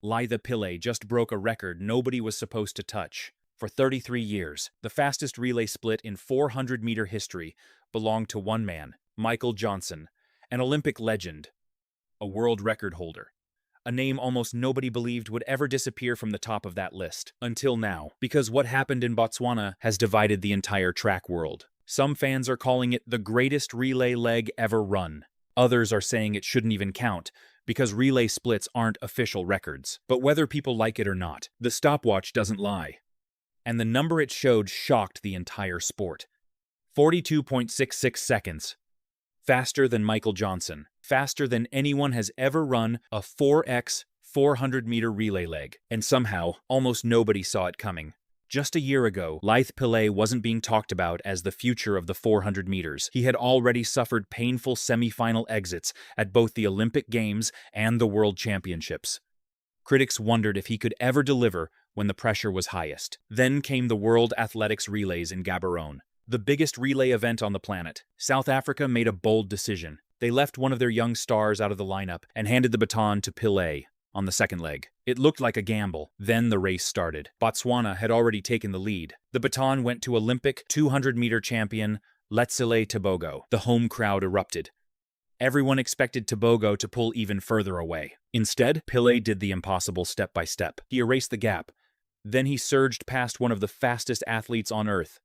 Lythe Pillay just broke a record nobody was supposed to touch. For 33 years, the fastest relay split in 400-meter history belonged to one man, Michael Johnson, an Olympic legend, a world record holder. A name almost nobody believed would ever disappear from the top of that list. Until now, because what happened in Botswana has divided the entire track world. Some fans are calling it the greatest relay leg ever run. Others are saying it shouldn't even count, because relay splits aren't official records. But whether people like it or not, the stopwatch doesn't lie. And the number it showed shocked the entire sport. 42.66 seconds. Faster than Michael Johnson. Faster than anyone has ever run a 4x 400-meter relay leg. And somehow, almost nobody saw it coming. Just a year ago, Lythe Pillay wasn't being talked about as the future of the 400 meters. He had already suffered painful semi-final exits at both the Olympic Games and the World Championships. Critics wondered if he could ever deliver when the pressure was highest. Then came the World Athletics Relays in Gaborone, the biggest relay event on the planet. South Africa made a bold decision. They left one of their young stars out of the lineup and handed the baton to Pillay on the second leg. It looked like a gamble. Then the race started. Botswana had already taken the lead. The baton went to Olympic 200-meter champion Letsile Tebogo. The home crowd erupted. Everyone expected Tebogo to pull even further away. Instead, Pillay did the impossible step by step. He erased the gap. Then he surged past one of the fastest athletes on Earth.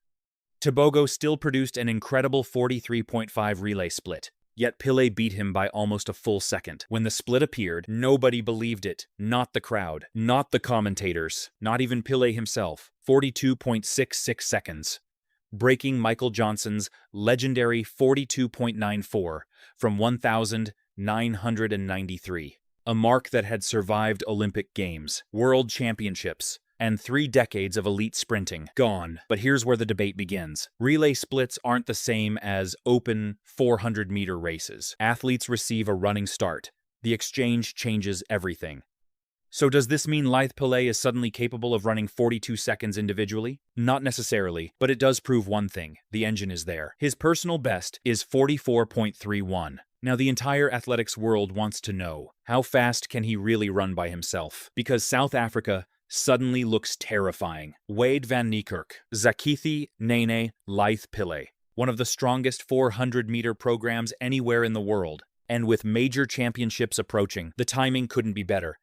Tebogo still produced an incredible 43.5 relay split. Yet Pillay beat him by almost a full second. When the split appeared, nobody believed it. Not the crowd, not the commentators, not even Pillay himself. 42.66 seconds. Breaking Michael Johnson's legendary 42.94 from 1,993. A mark that had survived Olympic Games, World Championships, and 3 decades of elite sprinting. Gone. But here's where the debate begins. Relay splits aren't the same as open 400-meter races. Athletes receive a running start. The exchange changes everything. So does this mean Lythe Pillay is suddenly capable of running 42 seconds individually? Not necessarily, but it does prove one thing. The engine is there. His personal best is 44.31. Now the entire athletics world wants to know, how fast can he really run by himself? Because South Africa suddenly looks terrifying. Wade van Niekerk, Zakithi Nene Lythe Pillay, one of the strongest 400-meter programs anywhere in the world. And with major championships approaching, the timing couldn't be better.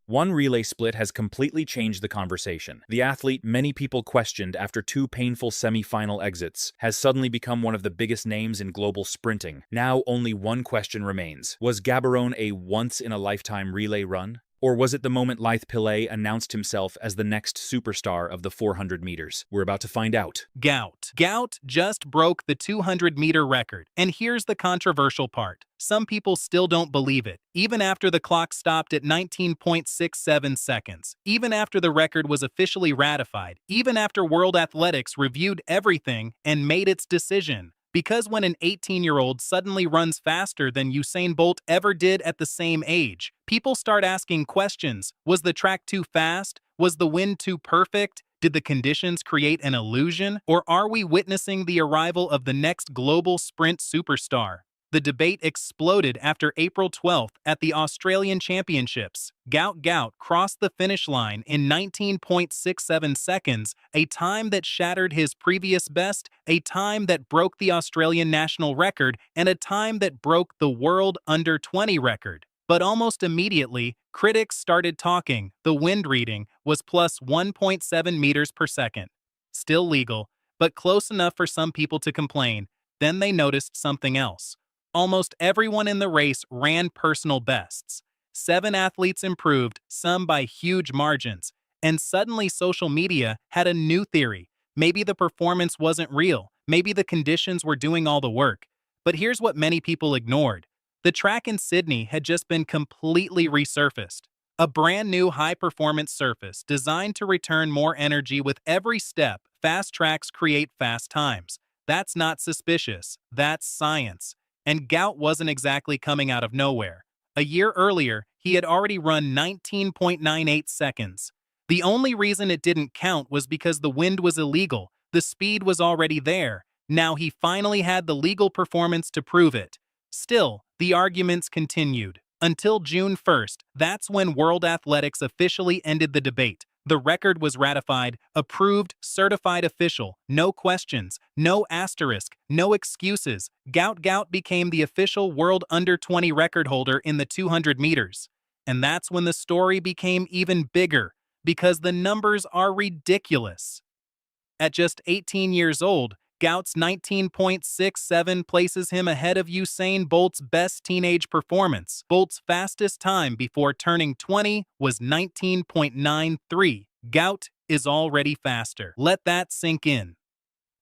One relay split has completely changed the conversation. The athlete many people questioned after 2 painful semi-final exits has suddenly become one of the biggest names in global sprinting. Now only one question remains. Was Gaborone a once-in-a-lifetime relay run? Or was it the moment Lythe Pillay announced himself as the next superstar of the 400 meters? We're about to find out. Gout. Gout just broke the 200-meter record. And here's the controversial part. Some people still don't believe it, even after the clock stopped at 19.67 seconds, even after the record was officially ratified, even after World Athletics reviewed everything and made its decision. Because when an 18-year-old suddenly runs faster than Usain Bolt ever did at the same age, people start asking questions. Was the track too fast? Was the wind too perfect? Did the conditions create an illusion? Or are we witnessing the arrival of the next global sprint superstar? The debate exploded after April 12th at the Australian Championships. Gout Gout crossed the finish line in 19.67 seconds, a time that shattered his previous best, a time that broke the Australian national record, and a time that broke the world under-20 record. But almost immediately, critics started talking. The wind reading was plus 1.7 meters per second. Still legal, but close enough for some people to complain. Then they noticed something else. Almost everyone in the race ran personal bests. 7 athletes improved, some by huge margins. And suddenly social media had a new theory. Maybe the performance wasn't real. Maybe the conditions were doing all the work. But here's what many people ignored. The track in Sydney had just been completely resurfaced. A brand new high-performance surface designed to return more energy with every step. Fast tracks create fast times. That's not suspicious. That's science. And Gout wasn't exactly coming out of nowhere. A year earlier, he had already run 19.98 seconds. The only reason it didn't count was because the wind was illegal. The speed was already there. Now he finally had the legal performance to prove it. Still, the arguments continued. Until June 1st, that's when World Athletics officially ended the debate. The record was ratified, approved, certified official, no questions, no asterisk, no excuses. Gout Gout became the official world under-20 record holder in the 200 meters. And that's when the story became even bigger, because the numbers are ridiculous. At just 18 years old, Gout's 19.67 places him ahead of Usain Bolt's best teenage performance. Bolt's fastest time before turning 20 was 19.93. Gout is already faster. Let that sink in.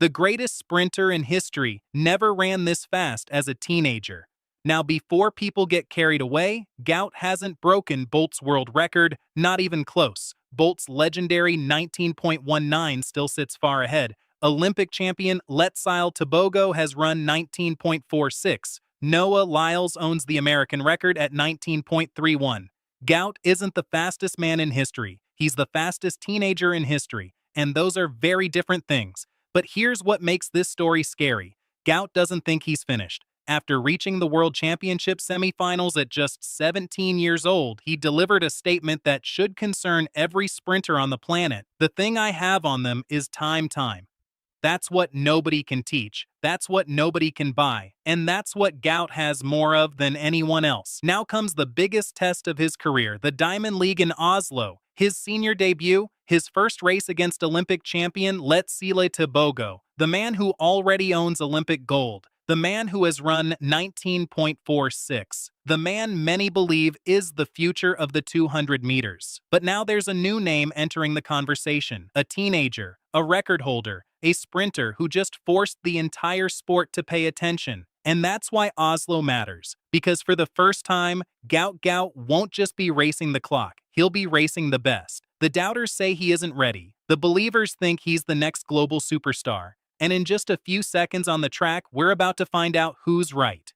The greatest sprinter in history never ran this fast as a teenager. Now, before people get carried away, Gout hasn't broken Bolt's world record, not even close. Bolt's legendary 19.19 still sits far ahead. Olympic champion Letsile Tebogo has run 19.46. Noah Lyles owns the American record at 19.31. Gout isn't the fastest man in history. He's the fastest teenager in history, and those are very different things. But here's what makes this story scary. Gout doesn't think he's finished. After reaching the World Championship semifinals at just 17 years old, he delivered a statement that should concern every sprinter on the planet. The thing I have on them is time. That's what nobody can teach, that's what nobody can buy, and that's what Gout has more of than anyone else. Now comes the biggest test of his career, the Diamond League in Oslo. His senior debut, his first race against Olympic champion Letsile Tebogo, the man who already owns Olympic gold, the man who has run 19.46, the man many believe is the future of the 200 meters. But now there's a new name entering the conversation, a teenager, a record holder, a sprinter who just forced the entire sport to pay attention. And that's why Oslo matters, because for the first time, Gout Gout won't just be racing the clock, he'll be racing the best. The doubters say he isn't ready. The believers think he's the next global superstar. And in just a few seconds on the track, we're about to find out who's right.